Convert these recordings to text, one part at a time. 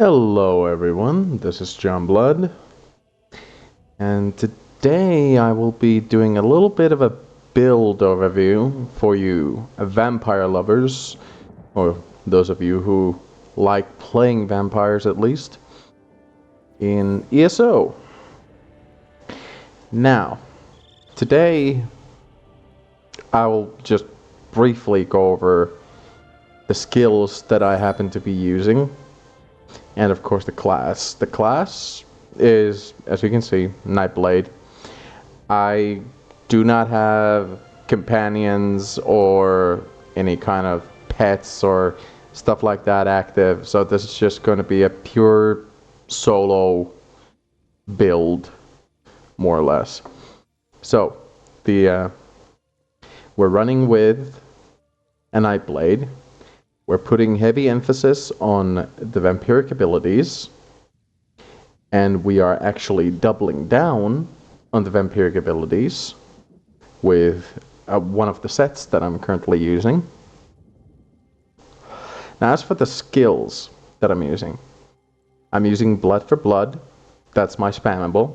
Hello everyone, this is John Blood, and today I will be doing a little bit of a build overview for you vampire lovers, or those of you who like playing vampires at least, in ESO. Now, today I will just briefly go over the skills that I happen to be using. And of course the class. The class is, as you can see, Nightblade. I do not have companions or any kind of pets or stuff like that active, so this is just going to be a pure solo build, more or less. So, we're running with a Nightblade. We're putting heavy emphasis on the vampiric abilities, and we are actually doubling down on the vampiric abilities with one of the sets that I'm currently using. Now, as for the skills that I'm using Blood for Blood. That's my spammable.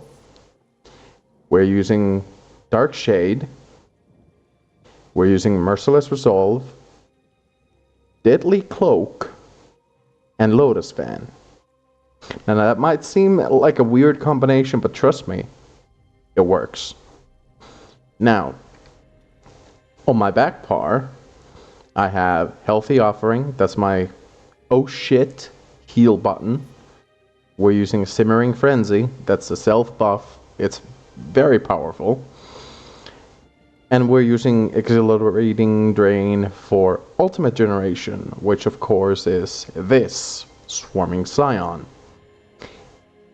We're using Dark Shade. We're using Merciless Resolve, Deadly Cloak, and Lotus Fan. Now that might seem like a weird combination, but trust me, it works. Now, on my back par, I have Healthy Offering. That's my oh shit heal button. We're using Simmering Frenzy. That's a self buff. It's very powerful. And we're using Exhilarating Drain for Ultimate Generation, which of course is this, Swarming Scion.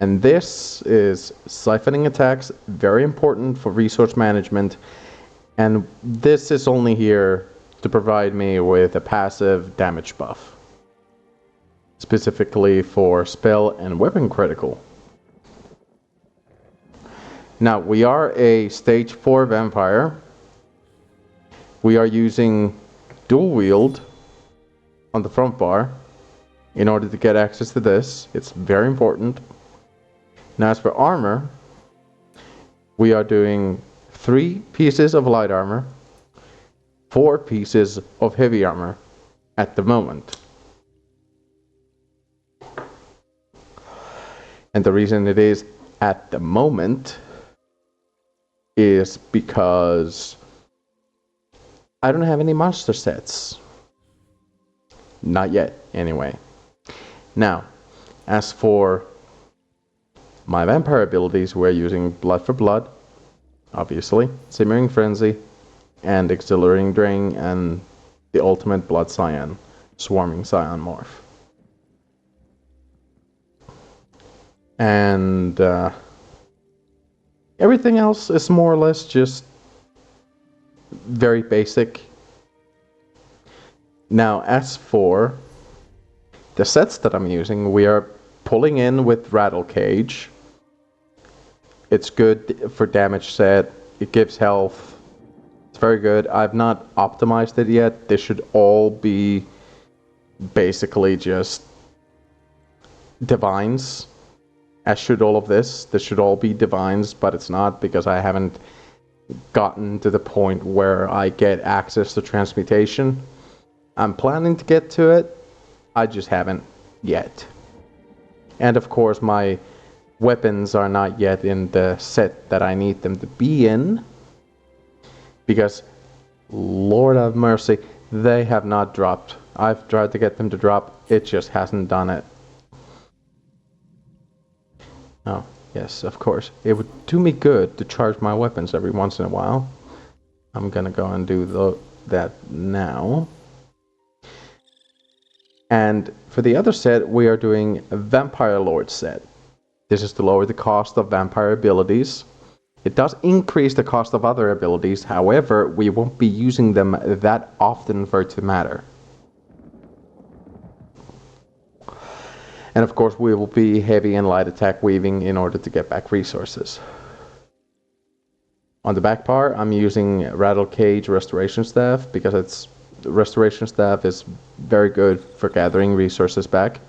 And this is siphoning attacks, very important for resource management, and this is only here to provide me with a passive damage buff, specifically for spell and weapon critical. Now, we are a stage 4 vampire. We are using dual wield on the front bar in order to get access to this. It's very important. Now, as for armor, we are doing 3 pieces of light armor, 4 pieces of heavy armor at the moment. And the reason it is at the moment is because I don't have any monster sets. Not yet, anyway. Now, as for my vampire abilities, we're using Blood for Blood, obviously, Simmering Frenzy, and Exhilarating Drain, and the ultimate Blood Scion, Swarming Scion morph. And everything else is more or less just very basic. Now, as for the sets that I'm using, we are pulling in with Rattle Cage. It's good for damage set. It gives health. It's very good. I've not optimized it yet. This should all be basically just divines, as should all of this. This should all be divines, but it's not because I haven't gotten to the point where I get access to transmutation. I'm planning to get to it, I just haven't yet. And of course my weapons are not yet in the set that I need them to be in, because Lord have mercy, they have not dropped. I've tried to get them to drop, it just hasn't done it. Oh. Yes, of course. It would do me good to charge my weapons every once in a while. I'm gonna go and do that now. And for the other set, we are doing a Vampire Lord set. This is to lower the cost of vampire abilities. It does increase the cost of other abilities, however, we won't be using them that often for it to matter. And of course we will be heavy and light attack weaving in order to get back resources. On the back par, I'm using Rattle Cage Restoration Staff because Restoration Staff is very good for gathering resources back.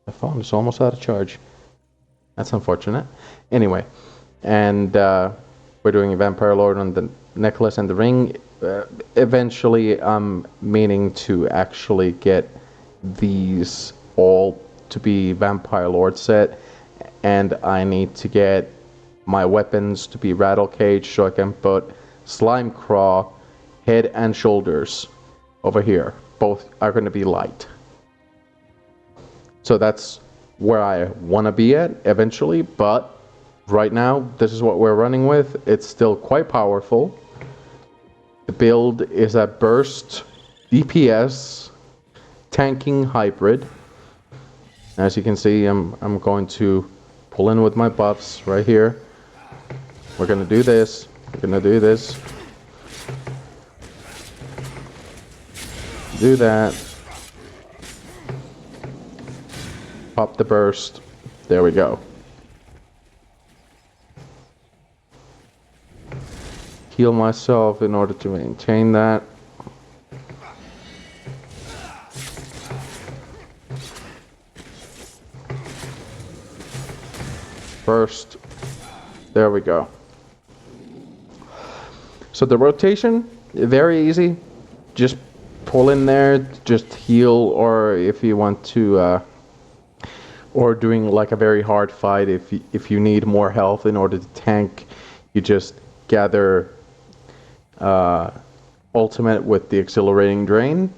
The phone is almost out of charge. That's unfortunate. Anyway, and we're doing a Vampire Lord on the necklace and the ring. Eventually, I'm meaning to actually get these all to be Vampire Lord set, and I need to get my weapons to be Rattle Cage so I can put Slime Craw, head and shoulders over here. Both are going to be light. So that's where I want to be at eventually, but right now this is what we're running with. It's still quite powerful. The build is a Burst DPS tanking hybrid. As you can see, I'm going to pull in with my buffs right here. We're gonna do this. We're gonna do this. Do that. Pop the burst. There we go. Heal myself in order to maintain that. Burst. There we go. So the rotation, very easy. Just pull in there, just heal, or if you want to, or doing like a very hard fight, if you need more health in order to tank, you just gather ultimate with the accelerating drain,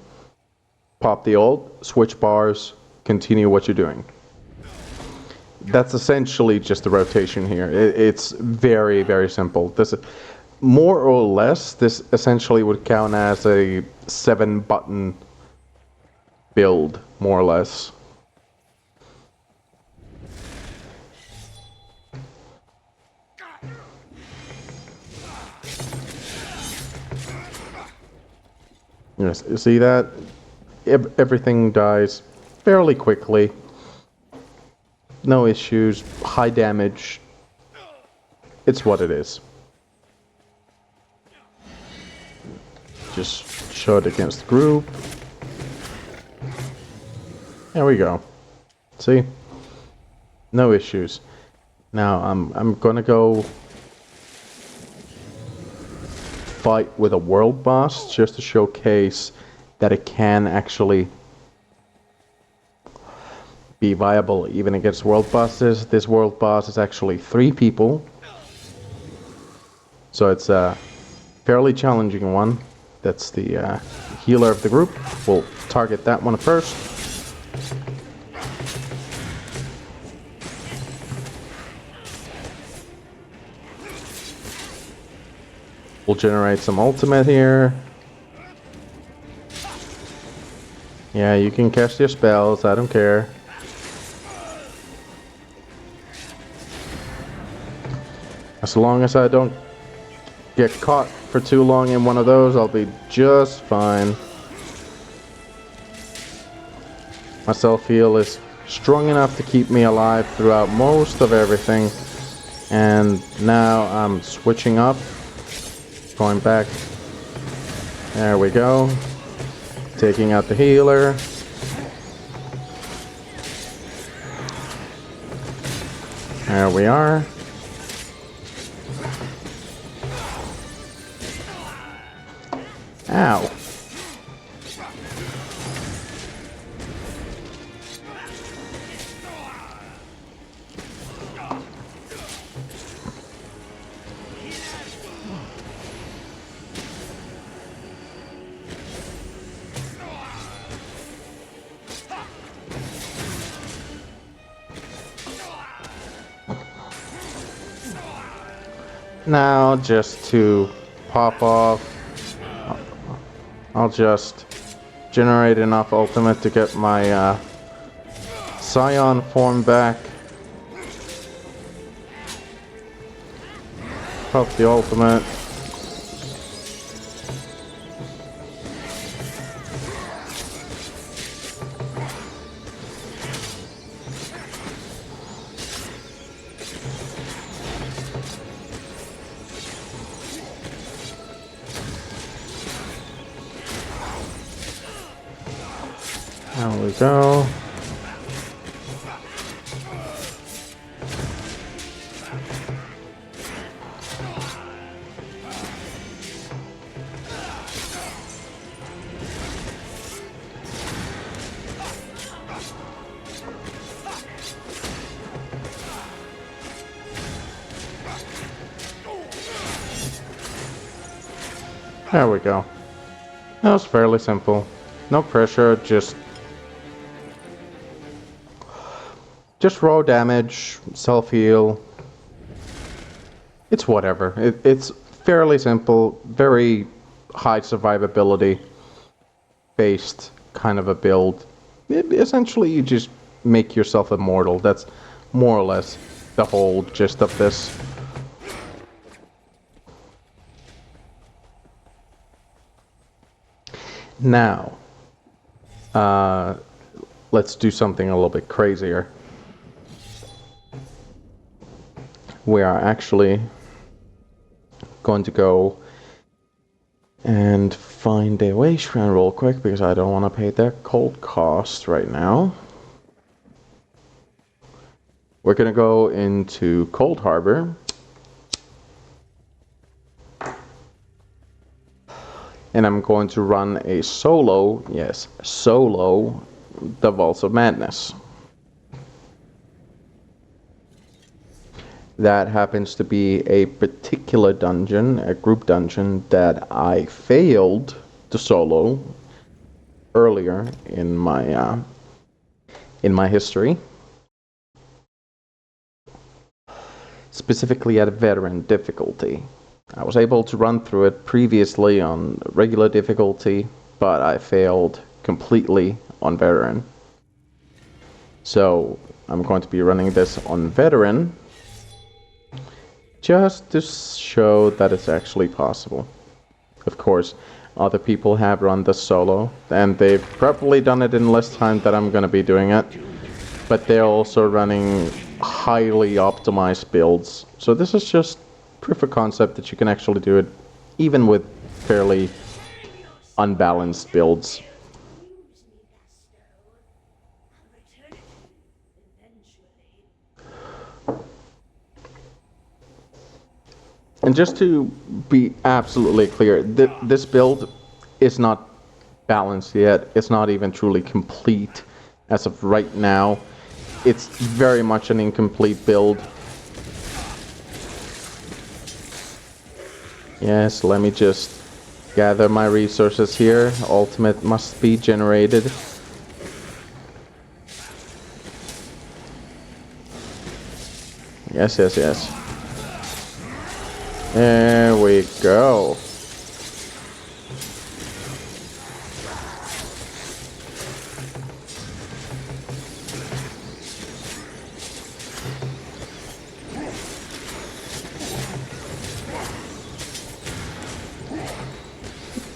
pop the ult, switch bars, continue what you're doing. That's essentially just the rotation here. It's very, very simple. This, more or less, this essentially would count as a 7-button build, more or less. Yes, you see that? Everything dies fairly quickly. No issues, high damage. It's what it is. Just show it against the group. There we go. See? No issues. Now I'm gonna go fight with a world boss just to showcase that it can actually be viable even against world bosses. This world boss is actually 3 people, so it's a fairly challenging one. That's the healer of the group. We'll target that one first. We'll generate some ultimate here. Yeah, you can cast your spells, I don't care. As long as I don't get caught for too long in one of those, I'll be just fine. My self-heal is strong enough to keep me alive throughout most of everything. And now I'm switching up. Going back. There we go. Taking out the healer. There we are. Ow. Now, just to pop off, I'll just generate enough ultimate to get my Scion form back. Pop the ultimate. There we go. There we go. That was fairly simple. No pressure, just raw damage, self-heal. It's whatever. It's fairly simple, very high survivability based kind of a build. Essentially, you just make yourself immortal. That's more or less the whole gist of this. Now, let's do something a little bit crazier. We are actually going to go and find a way shrine real quick because I don't want to pay that cold cost right now. We're going to go into Cold Harbor. And I'm going to run a solo, yes, solo, the Vaults of Madness. That happens to be a particular dungeon, a group dungeon that I failed to solo earlier in my history. Specifically at a veteran difficulty. I was able to run through it previously on regular difficulty, but I failed completely on veteran. So I'm going to be running this on veteran, just to show that it's actually possible. Of course, other people have run the solo, and they've probably done it in less time than I'm going to be doing it, but they're also running highly optimized builds. So this is just proof of concept that you can actually do it even with fairly unbalanced builds. And just to be absolutely clear, this build is not balanced yet. It's not even truly complete as of right now. It's very much an incomplete build. Yes, let me just gather my resources here. Ultimate must be generated. Yes, yes, yes. There we go.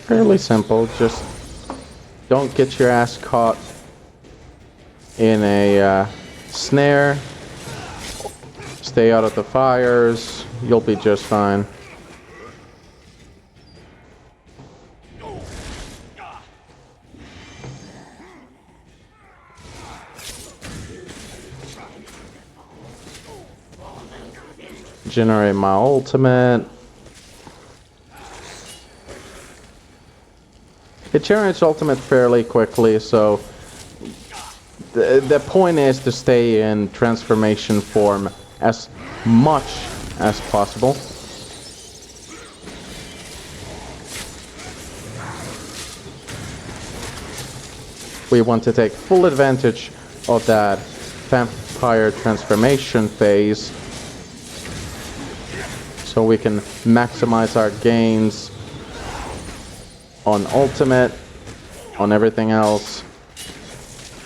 Fairly simple, just don't get your ass caught in a snare. Stay out of the fires, you'll be just fine. Generate my ultimate. It generates ultimate fairly quickly, so the point is to stay in transformation form as much as possible. We want to take full advantage of that vampire transformation phase so we can maximize our gains on ultimate, on everything else.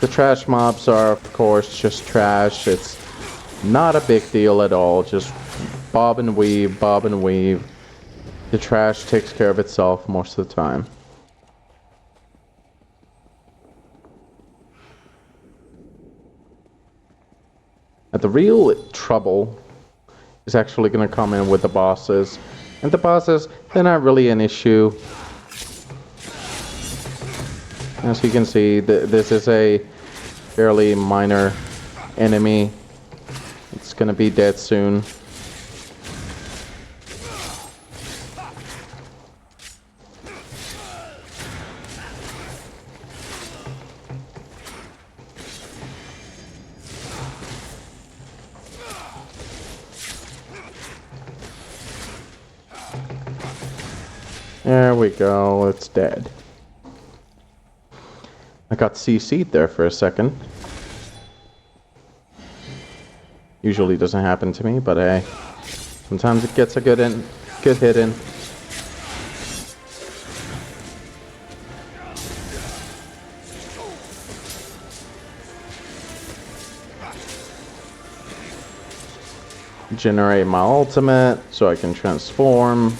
The trash mobs are of course just trash. It's not a big deal at all. Just bob and weave, bob and weave. The trash takes care of itself most of the time. And the real trouble is actually going to come in with the bosses. And the bosses, they're not really an issue. As you can see, this is a fairly minor enemy. It's gonna be dead soon. There we go, it's dead. I got CC'd there for a second. Usually doesn't happen to me, but hey, sometimes it gets a good hit in. Generate my ultimate so I can transform.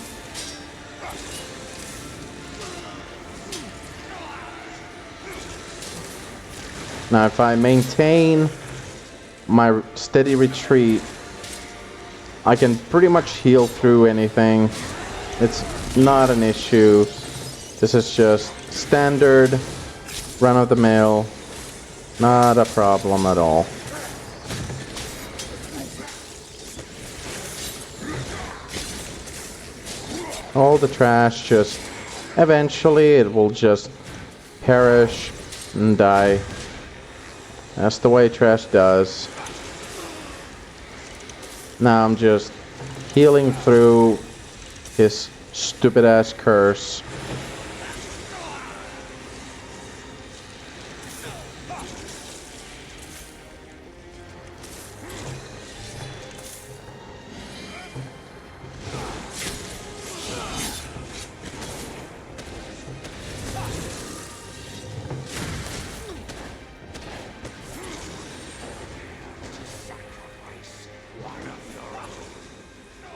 Now if I maintain my steady retreat, I can pretty much heal through anything. It's not an issue. This is just standard, run-of-the-mill, not a problem at all. All the trash, just eventually it will just perish and die. That's the way trash does. Now I'm just healing through his stupid ass curse.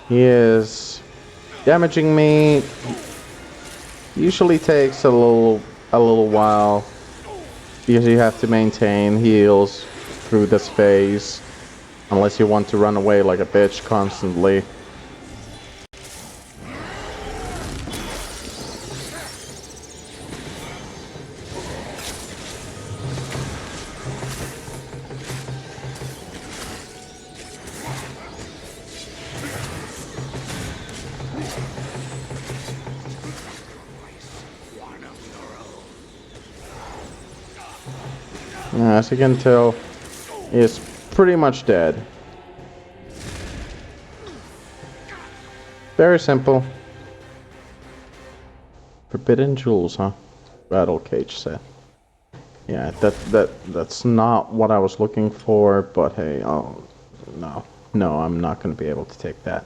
He is damaging me. Usually takes a little while because you have to maintain heals through this phase unless you want to run away like a bitch constantly. As you can tell, it's pretty much dead. Very simple. Forbidden jewels, huh? Battle cage set. Yeah, that's not what I was looking for, but hey, oh no, I'm not going to be able to take that.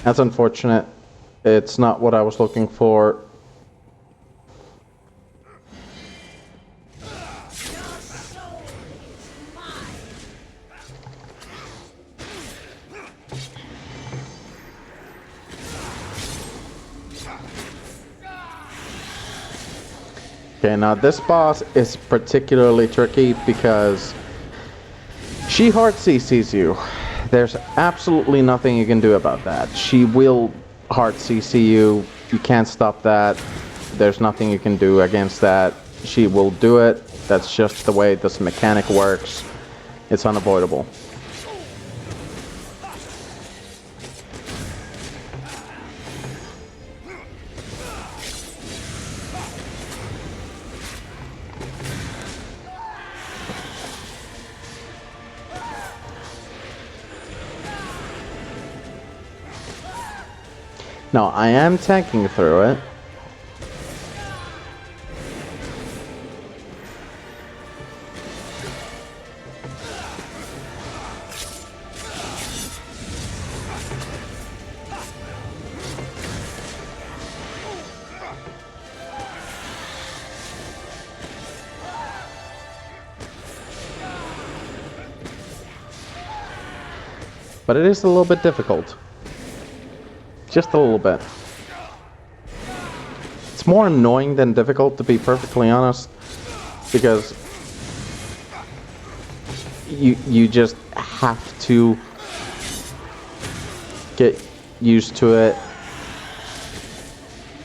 That's unfortunate. It's not what I was looking for. Okay, now this boss is particularly tricky because she hard CCs you. There's absolutely nothing you can do about that. She will hard CC you. You can't stop that. There's nothing you can do against that. She will do it. That's just the way this mechanic works. It's unavoidable. No, I am tanking through it. But it is a little bit difficult. Just a little bit. It's more annoying than difficult, to be perfectly honest, because you just have to get used to it.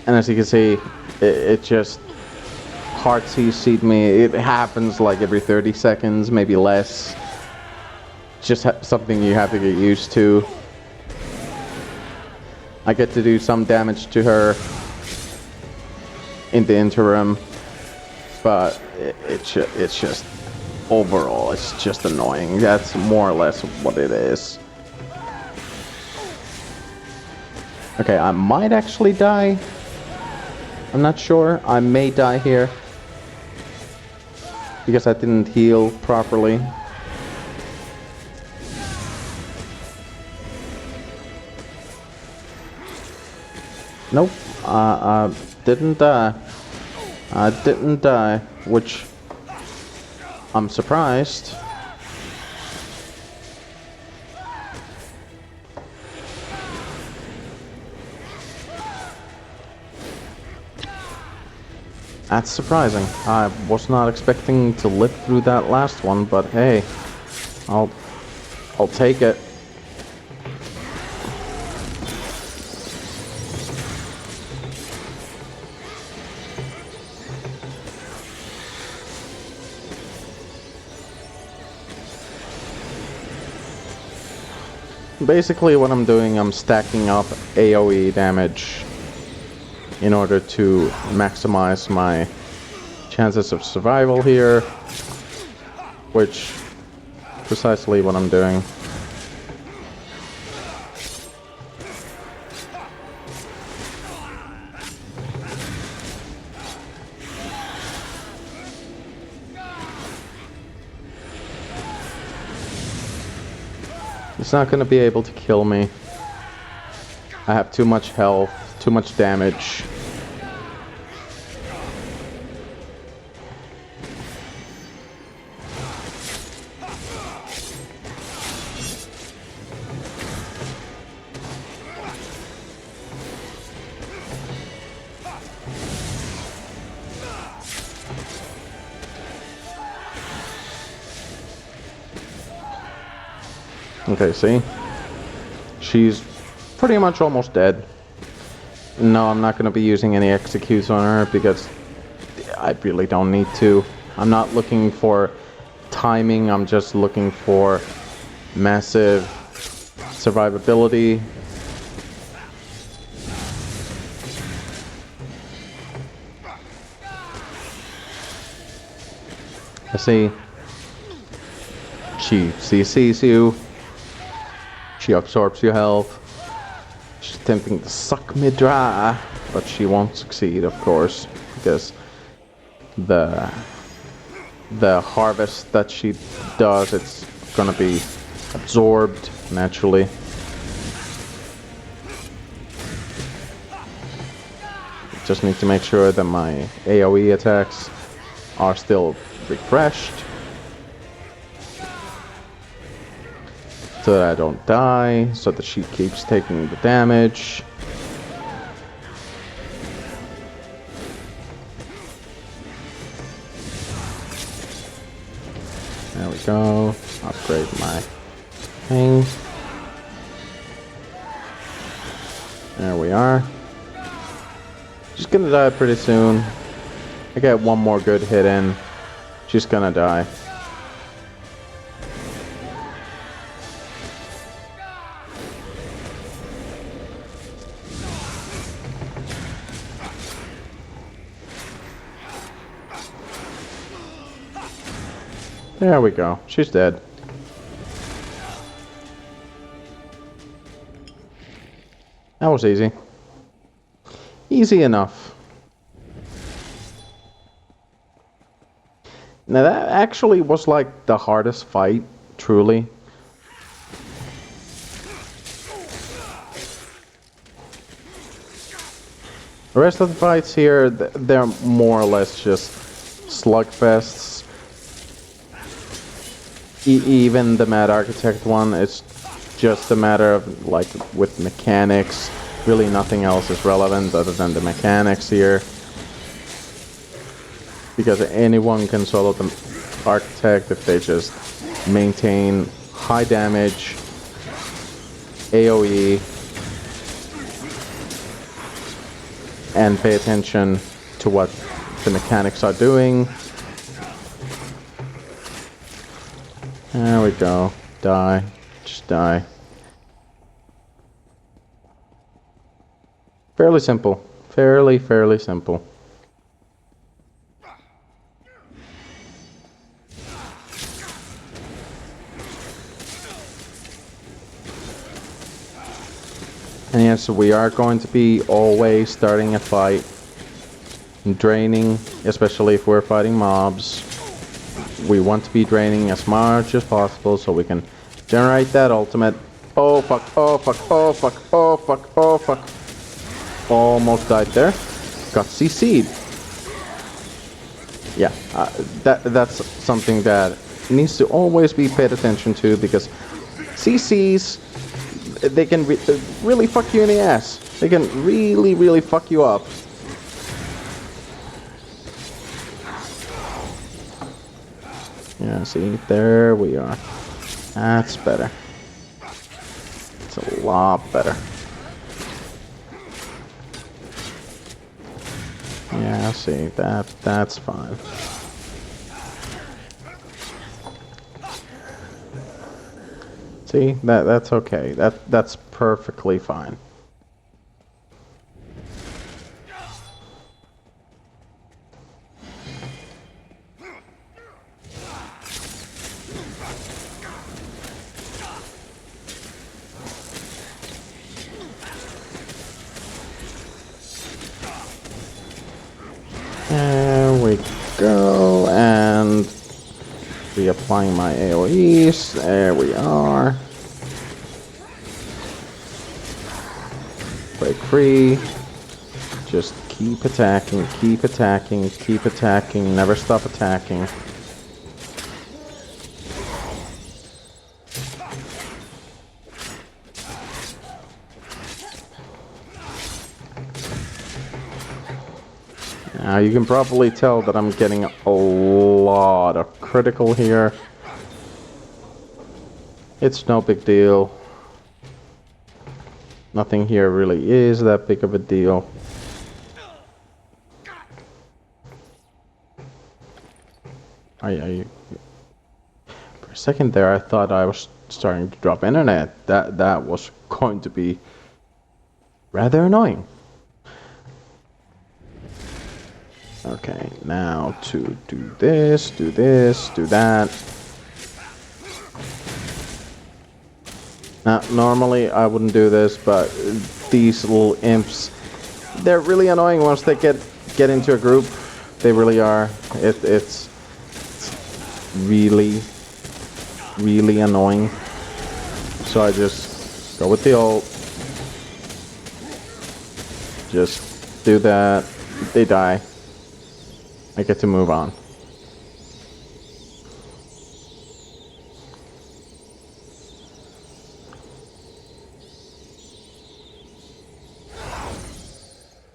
And as you can see, it just hard CC'd me. It happens like every 30 seconds, maybe less. Just something you have to get used to. I get to do some damage to her in the interim, but it's just overall, it's just annoying. That's more or less what it is. Okay, I might actually die I'm not sure. I may die here because I didn't heal properly. Nope. I didn't die. I didn't die, which I'm surprised. That's surprising. I was not expecting to live through that last one, but hey, I'll take it. Basically what I'm doing, I'm stacking up AoE damage in order to maximize my chances of survival here, which precisely what I'm doing. It's not gonna be able to kill me. I have too much health, too much damage. Okay, see? She's pretty much almost dead. No, I'm not going to be using any executes on her because I really don't need to. I'm not looking for timing, I'm just looking for massive survivability. I see. She CCs you. She absorbs your health. She's attempting to suck me dry, but she won't succeed, of course, because the harvest that she does, it's gonna be absorbed naturally. Just need to make sure that my AoE attacks are still refreshed, so that I don't die, so that she keeps taking the damage. There we go. Upgrade my thing. There we are. She's gonna die pretty soon. I get one more good hit in. She's gonna die. There we go. She's dead. That was easy. Easy enough. Now that actually was like the hardest fight, truly. The rest of the fights here, they're more or less just slugfests. Even the Mad Architect one, it's just a matter of, like, with mechanics. Really nothing else is relevant other than the mechanics here. Because anyone can solo the Architect if they just maintain high damage, AoE, and pay attention to what the mechanics are doing. There we go. Die. Just die. Fairly simple. Fairly simple. And yes, we are going to be always starting a fight draining, especially if we're fighting mobs. We want to be draining as much as possible so we can generate that ultimate. Oh fuck, oh fuck, oh fuck, oh fuck, oh fuck. Almost died there. Got CC'd. Yeah, that's something that needs to always be paid attention to, because CCs, they can really fuck you in the ass. They can really, really fuck you up. Yeah, see, there we are. That's better. It's a lot better. Yeah, see, that's fine. See, that's okay. That's perfectly fine. There we go, and reapplying my AoEs. There we are. Break free. Just keep attacking, keep attacking, keep attacking, never stop attacking. Now you can probably tell that I'm getting a lot of critical here. It's no big deal. Nothing here really is that big of a deal. For a second there I thought I was starting to drop internet. That was going to be rather annoying. Okay, now to do this, do that. Now, normally I wouldn't do this, but these little imps, they're really annoying once they get into a group. They really are. It's really, really annoying. So I just go with the ult. Just do that. They die. I get to move on.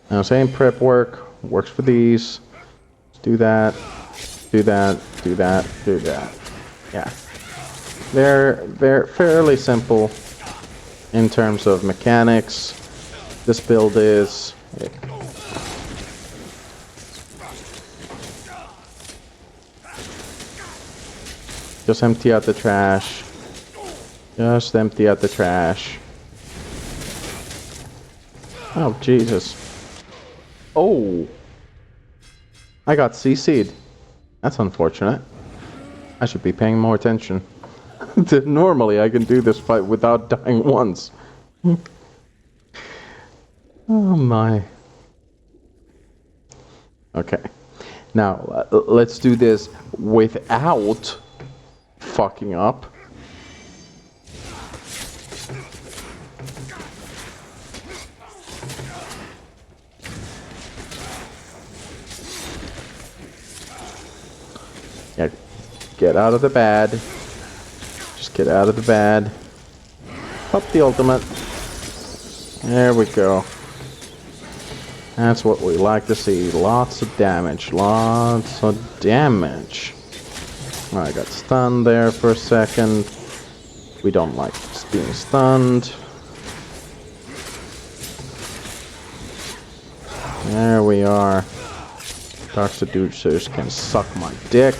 Now, same prep works for these. Do that, do that, do that, do that. Yeah. They're fairly simple in terms of mechanics. This build is... Just empty out the trash. Just empty out the trash. Oh, Jesus. Oh! I got CC'd. That's unfortunate. I should be paying more attention. Normally, I can do this fight without dying once. Oh my. Okay. Now, let's do this without fucking up. Yeah, get out of the bad. Just get out of the bad. Pop the ultimate. There we go. That's what we like to see. Lots of damage. Lots of damage. I got stunned there for a second. We don't like being stunned. There we are. Dark Seducers can suck my dick.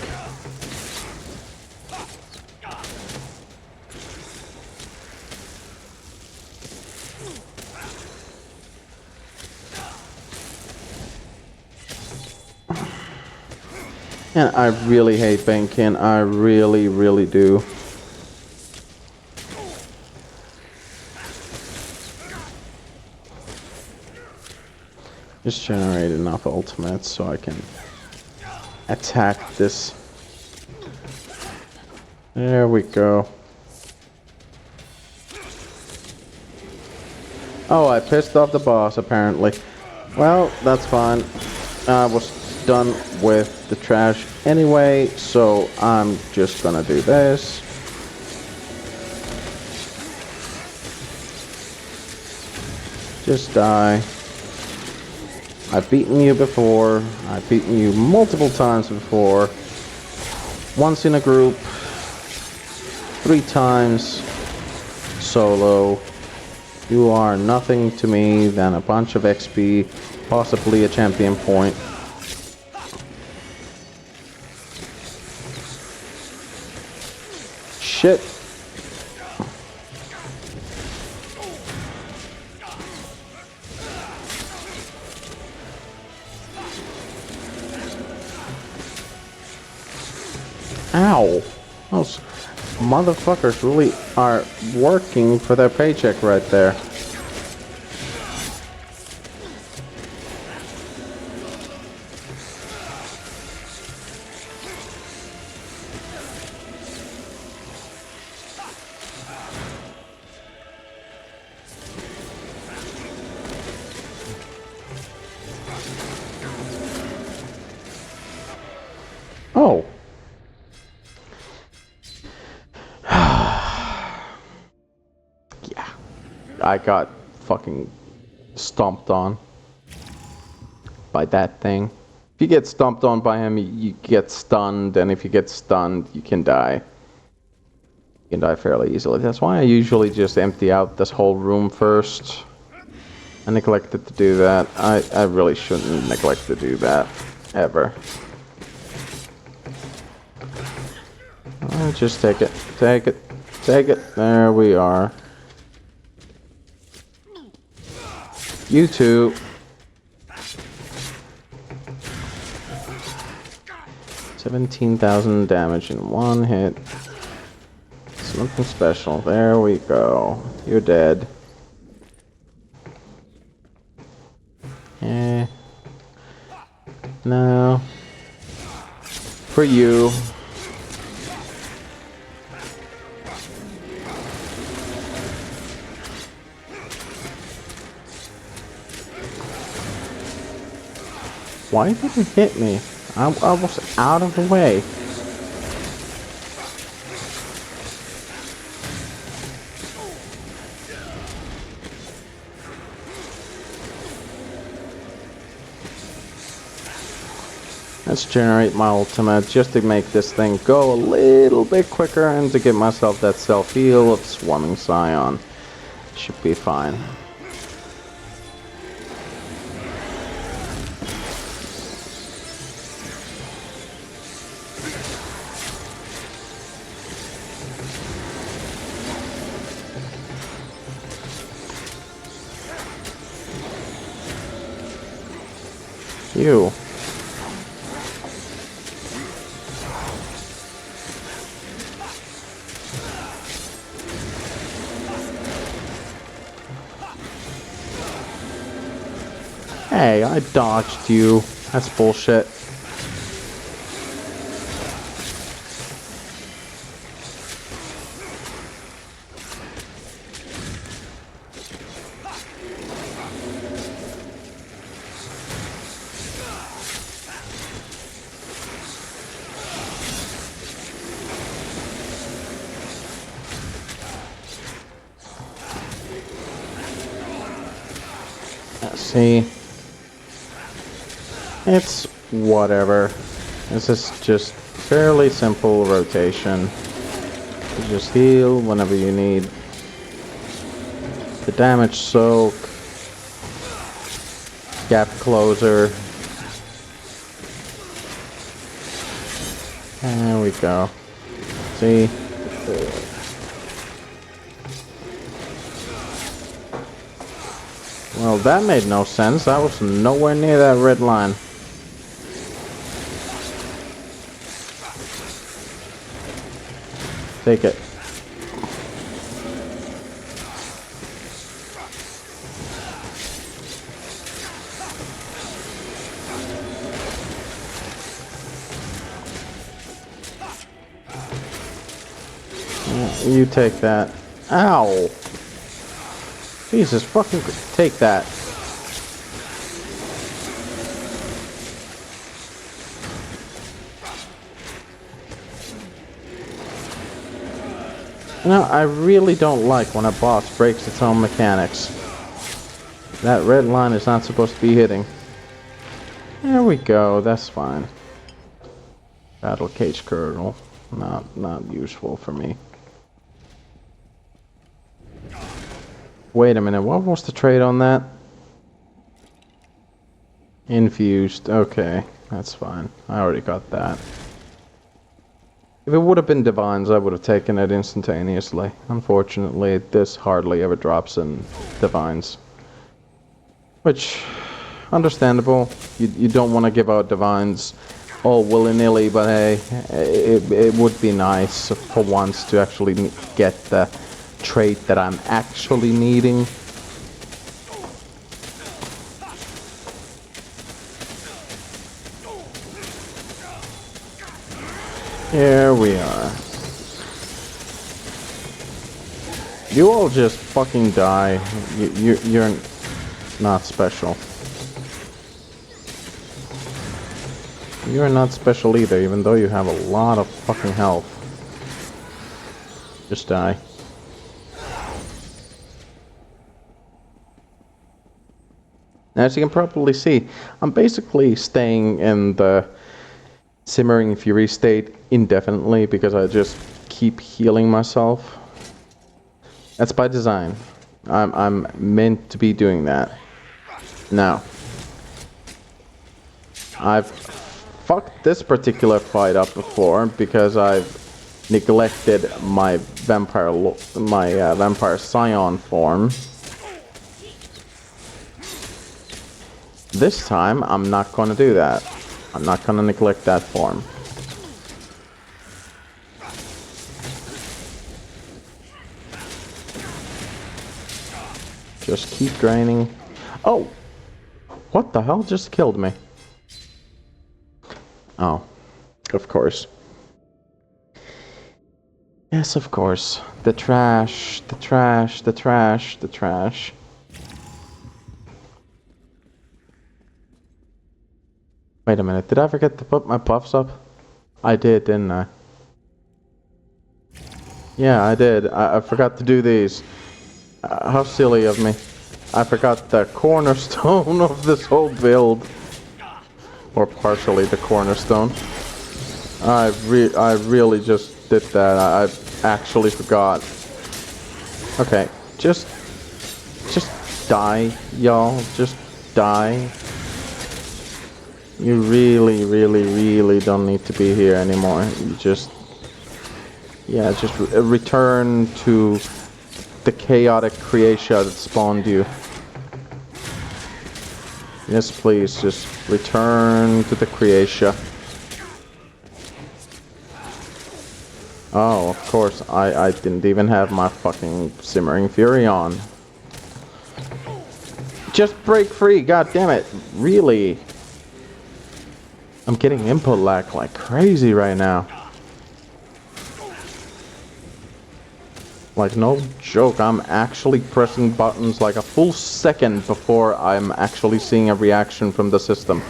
And I really hate banking. I really, really do. Just generate enough ultimates so I can attack this. There we go. Oh, I pissed off the boss apparently. Well, that's fine. I was done with the trash anyway, so I'm just gonna do this. Just die. I've beaten you before. I've beaten you multiple times before. Once in a group. 3 times solo. You are nothing to me than a bunch of XP, possibly a champion point. Shit. Ow. Those motherfuckers really are working for their paycheck right there. Oh. Yeah. I got fucking stomped on by that thing. If you get stomped on by him, you get stunned, and if you get stunned, you can die. You can die fairly easily. That's why I usually just empty out this whole room first. I neglected to do that. I really shouldn't neglect to do that. Ever. Just take it. Take it. Take it. There we are. You too. $17,000 damage in 1 hit. Something special. There we go. You're dead. Eh. No. For you. Why did it hit me? I was out of the way. Let's generate my ultimate just to make this thing go a little bit quicker and to give myself that self-heal of Swarming Scion. Should be fine. You. Hey, I dodged you. That's bullshit. Let's see. It's whatever. This is just fairly simple rotation. You just heal whenever you need. The damage soak. Gap closer. There we go. See? Well, that made no sense. I was nowhere near that red line. Take it. You take that. Ow! Jesus fucking... Take that. You know, I really don't like when a boss breaks its own mechanics. That red line is not supposed to be hitting. There we go, that's fine. Battle cage kernel. Not useful for me. Wait a minute, what was the trade on that? Infused, okay, that's fine. I already got that. If it would have been divines, I would have taken it instantaneously. Unfortunately, this hardly ever drops in divines. Which, understandable. You don't want to give out divines all willy-nilly, but hey, it would be nice for once to actually get the trait that I'm actually needing. Here we are. You all just fucking die. You're not special. You're not special either, even though you have a lot of fucking health. Just die. As you can probably see, I'm basically staying in the Simmering Fury state indefinitely because I just keep healing myself. That's by design. I'm meant to be doing that. Now, I've fucked this particular fight up before because I've neglected my vampire scion form. This time, I'm not gonna do that. I'm not gonna neglect that form. Just keep draining. Oh! What the hell just killed me? Oh. Of course. Yes, of course. The trash, the trash, the trash, the trash. Wait a minute, did I forget to put my buffs up? I did, didn't I? Yeah, I did. I forgot to do these. How silly of me. I forgot the cornerstone of this whole build. Or partially the cornerstone. I really just did that. I actually forgot. Okay, just die, y'all. Just die. You really, really, really don't need to be here anymore. You just... Yeah, just return to the chaotic creation that spawned you. Yes, please, just return to the creation. Oh, of course, I didn't even have my fucking Simmering Fury on. Just break free, god damn it. Really? I'm getting input lag like crazy right now. Like, no joke, I'm actually pressing buttons like a full second before I'm actually seeing a reaction from the system.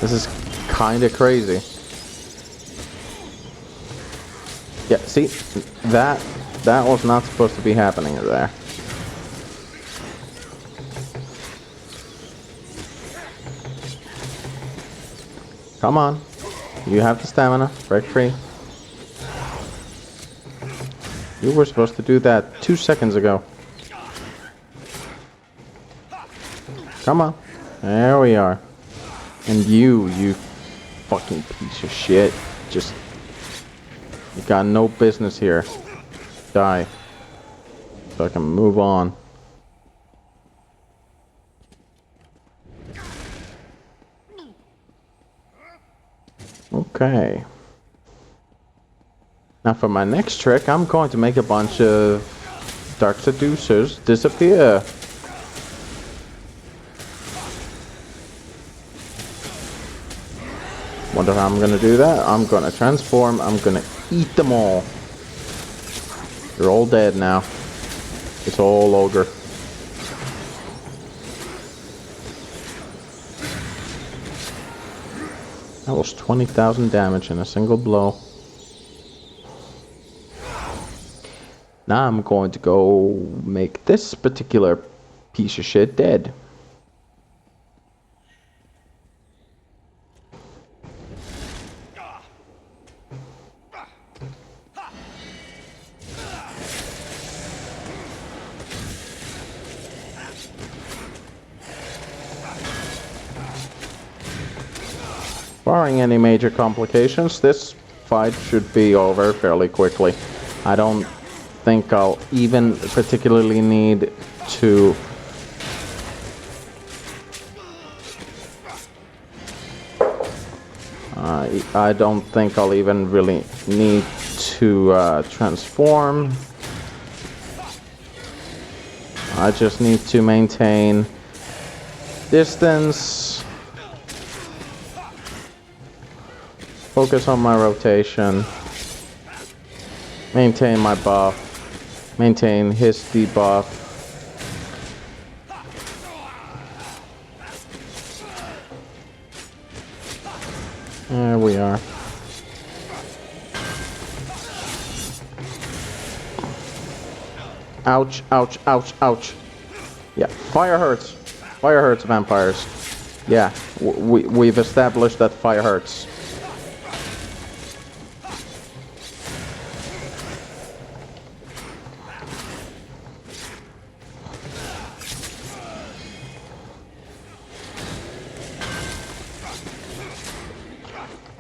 This is kinda crazy. Yeah, see? That was not supposed to be happening there. Come on. You have the stamina. Break free. You were supposed to do that 2 seconds ago. Come on. There we are. And you fucking piece of shit. Just... You got no business here. Die. So I can move on. Okay. Now for my next trick, I'm going to make a bunch of Dark Seducers disappear. Wonder how I'm gonna do that? I'm gonna transform, I'm gonna eat them all. You're all dead now. It's all ogre. That was 20,000 damage in a single blow. Now I'm going to go make this particular piece of shit dead. Barring any major complications, this fight should be over fairly quickly. I don't think I'll even particularly need to I don't think I'll even really need to transform. I just need to maintain distance, focus on my rotation, maintain my buff, maintain his debuff. There we are. Ouch, ouch, ouch, ouch. Yeah, fire hurts. Fire hurts, vampires. Yeah, we've established that fire hurts.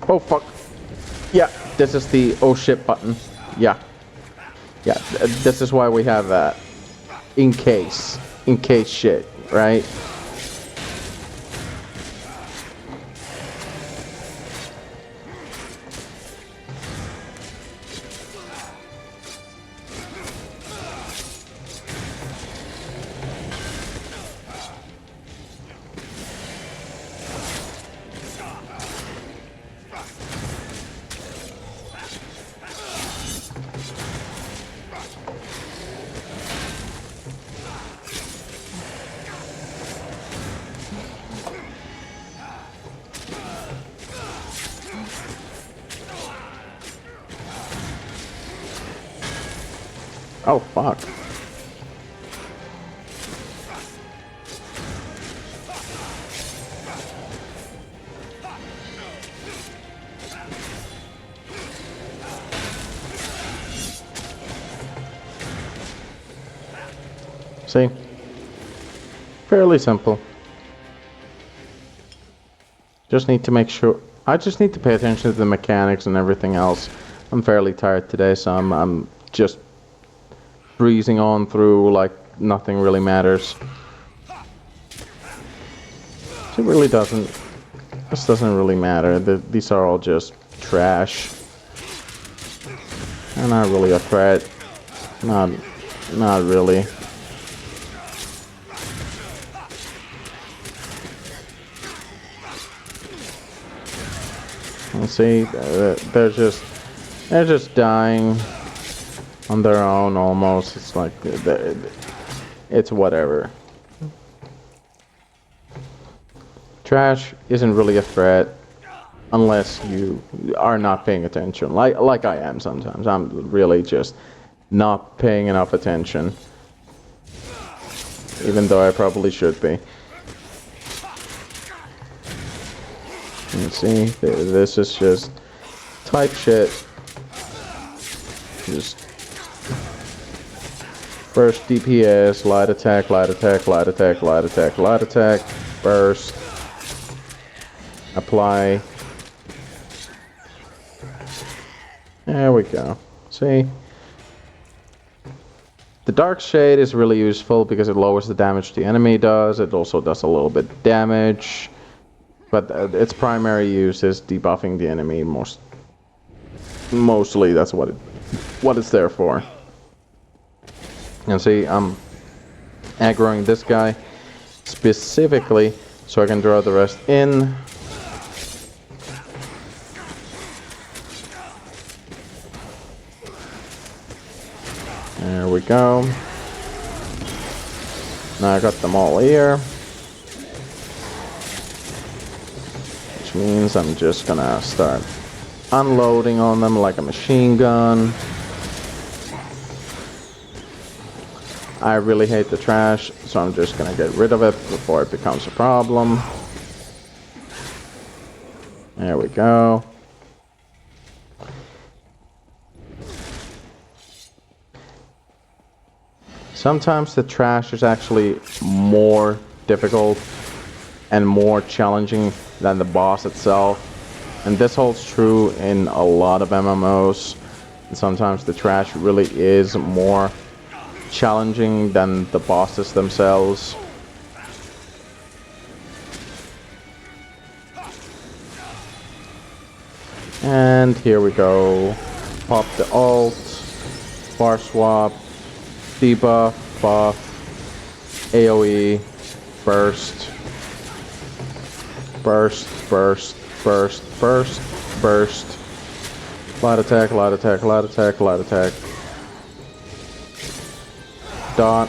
Oh fuck. Yeah, this is the oh shit button. Yeah. Yeah, this is why we have that. In case shit, right? Oh, fuck. See? Fairly simple. Just need to make sure... I just need to pay attention to the mechanics and everything else. I'm fairly tired today, so I'm just breezing on through like nothing really matters. It really doesn't. This doesn't really matter. These are all just trash. They're not really a threat. Not really. And see, they're just dying on their own almost. It's like it's whatever. Trash isn't really a threat unless you are not paying attention, like I am sometimes. I'm really just not paying enough attention, even though I probably should be. And see, this is just type shit. Just Burst DPS, light attack, light attack, light attack, light attack, light attack, burst, apply. There we go. See? The Dark Shade is really useful because it lowers the damage the enemy does. It also does a little bit damage. But its primary use is debuffing the enemy mostly. That's what it's there for. And see, I'm aggroing this guy specifically so I can draw the rest in. There we go. Now I got them all here. Which means I'm just gonna start unloading on them like a machine gun. I really hate the trash, so I'm just gonna get rid of it before it becomes a problem. There we go. Sometimes the trash is actually more difficult and more challenging than the boss itself. And this holds true in a lot of MMOs. And sometimes the trash really is more challenging than the bosses themselves. And here we go. Pop the ult, bar swap, debuff, buff, AoE, burst, burst, burst, burst, burst, burst, light attack, light attack, light attack, light attack, dot,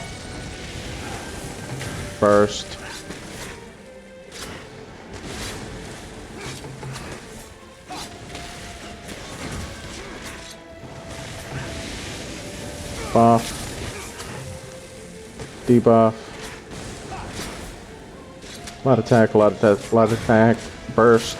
burst, buff, debuff, light attack, light attack, light attack, burst.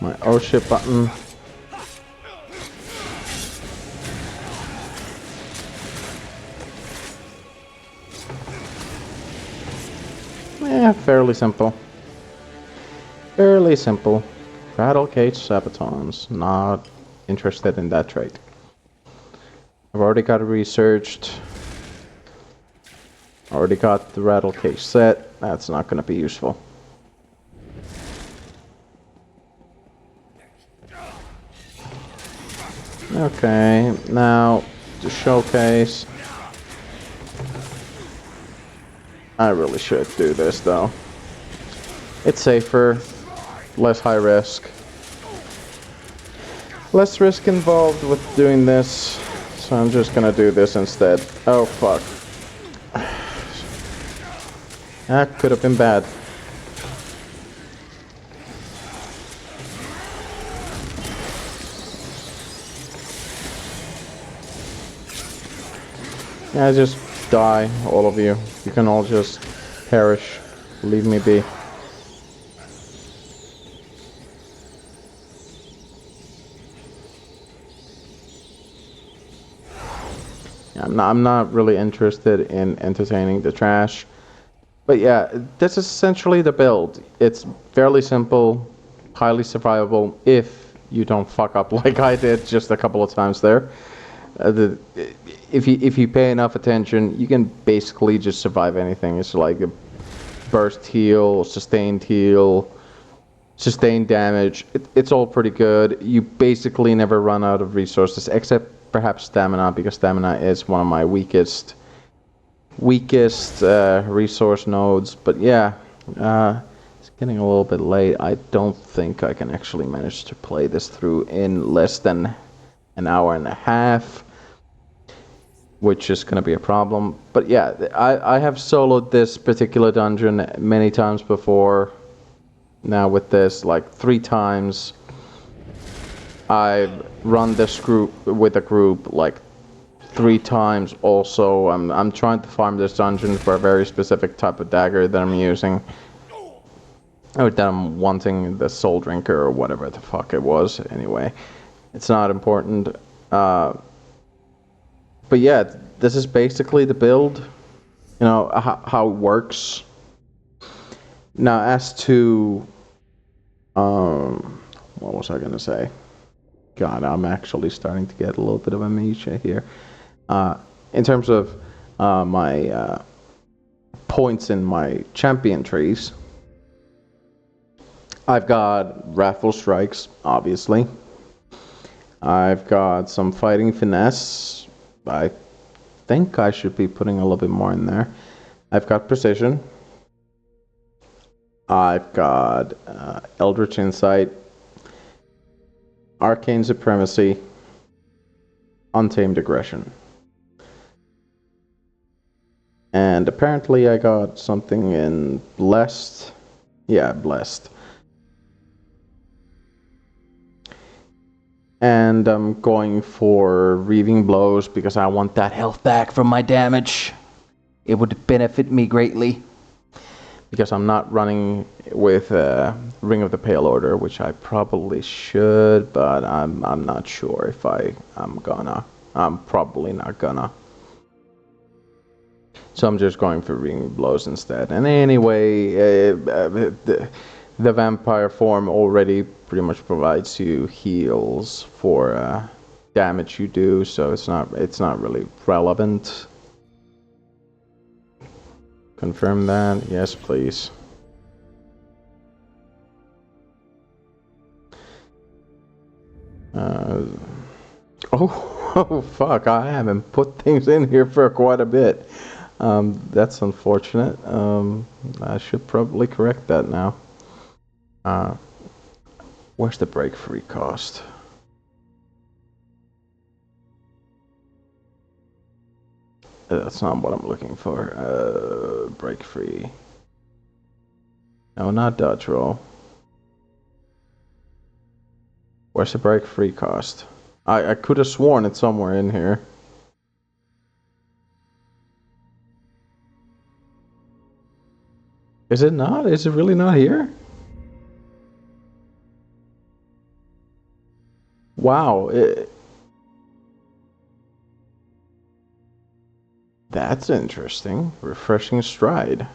My oh shit button. Yeah, fairly simple. Fairly simple. Rattle cage sabatons. Not interested in that trait. I've already got it researched. Already got the rattle cage set. That's not going to be useful. Okay, now to showcase. I really should do this though. It's safer, less high risk. Less risk involved with doing this, so I'm just gonna do this instead. Oh fuck. That could have been bad. Yeah, just die, all of you. You can all just perish. Leave me be. I'm not really interested in entertaining the trash. But yeah, this is essentially the build. It's fairly simple, highly survivable if you don't fuck up like I did just a couple of times there. If you pay enough attention, you can basically just survive anything. It's like a burst heal, sustained damage. It's all pretty good. You basically never run out of resources, except perhaps stamina, because stamina is one of my weakest resource nodes. But yeah, it's getting a little bit late. I don't think I can actually manage to play this through in less than an hour and a half, which is going to be a problem. But yeah, I have soloed this particular dungeon many times before. Now with this, like 3 times. I've run this group with a group like 3 times also. I'm trying to farm this dungeon for a very specific type of dagger that I'm using. Or that I'm wanting, the Soul Drinker or whatever the fuck it was. Anyway, it's not important. But yeah, this is basically the build. You know, how it works. Now as to... what was I gonna say? God, I'm actually starting to get a little bit of amnesia here. In terms of my points in my champion trees, I've got Wrathful Strikes, obviously. I've got some Fighting Finesse. I think I should be putting a little bit more in there. I've got precision. I've got Eldritch Insight, Arcane Supremacy, Untamed Aggression. And apparently I got something in Blessed. Yeah, Blessed. And I'm going for Reaving Blows because I want that health back from my damage. It would benefit me greatly. Because I'm not running with Ring of the Pale Order, which I probably should, but I'm not sure if I'm gonna. I'm probably not gonna. So I'm just going for Reaving Blows instead. And anyway, the vampire form already pretty much provides you heals for damage you do, so it's not really relevant. Confirm that. Yes, please. Oh, fuck, I haven't put things in here for quite a bit. That's unfortunate. I should probably correct that now. Where's the break free cost? That's not what I'm looking for. Break free. No, not dodge roll. Where's the break free cost? I could have sworn it's somewhere in here. Is it not? Is it really not here? Wow. That's interesting. Refreshing stride.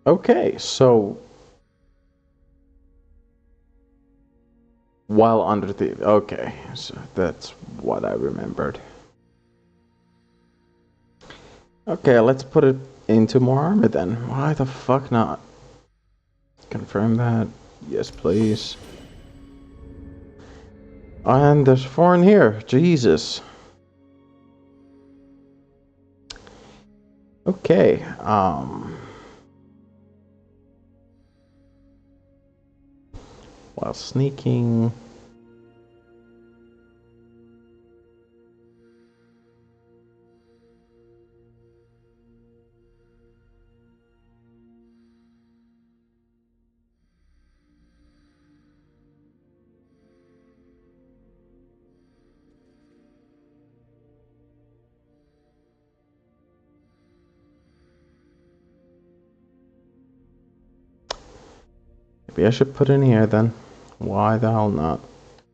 Okay, so while under the... Okay, so that's what I remembered. Okay, let's put it into more armor then. Why the fuck not? Confirm that. Yes, please. And there's 4 in here. Jesus. Okay, while sneaking... Maybe I should put in here then. Why the hell not?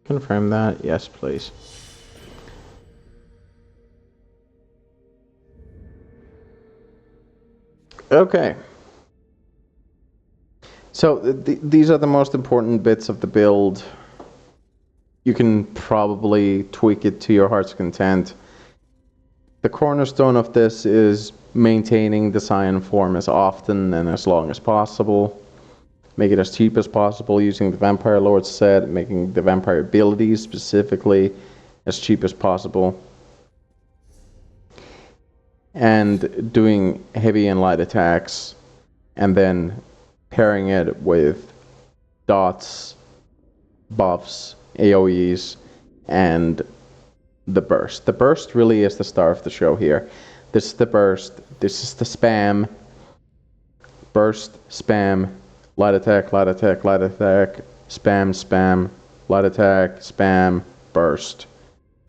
Confirm that. Yes, please. Okay. So these are the most important bits of the build. You can probably tweak it to your heart's content. The cornerstone of this is maintaining the Cyan form as often and as long as possible. Make it as cheap as possible using the Vampire Lord set, making the vampire abilities specifically as cheap as possible. And doing heavy and light attacks, and then pairing it with dots, buffs, AoEs, and the burst. The burst really is the star of the show here. This is the burst, this is the spam. Burst, spam, light attack, light attack, light attack, spam, spam, light attack, spam, burst.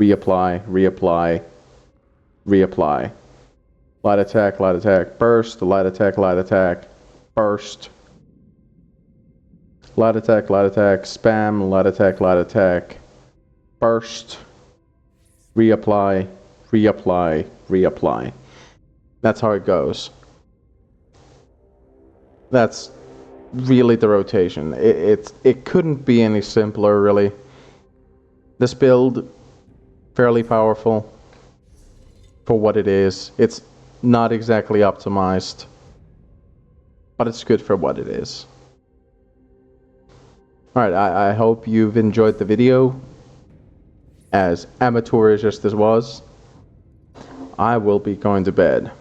Reapply, reapply, reapply. Light attack, burst, light attack, burst. Light attack, spam, light attack, burst. Reapply, reapply, reapply. That's how it goes. That's really the rotation. It couldn't be any simpler, really. This build, fairly powerful for what it is. It's not exactly optimized, but it's good for what it is. Alright, I hope you've enjoyed the video. As amateurish as this was, I will be going to bed.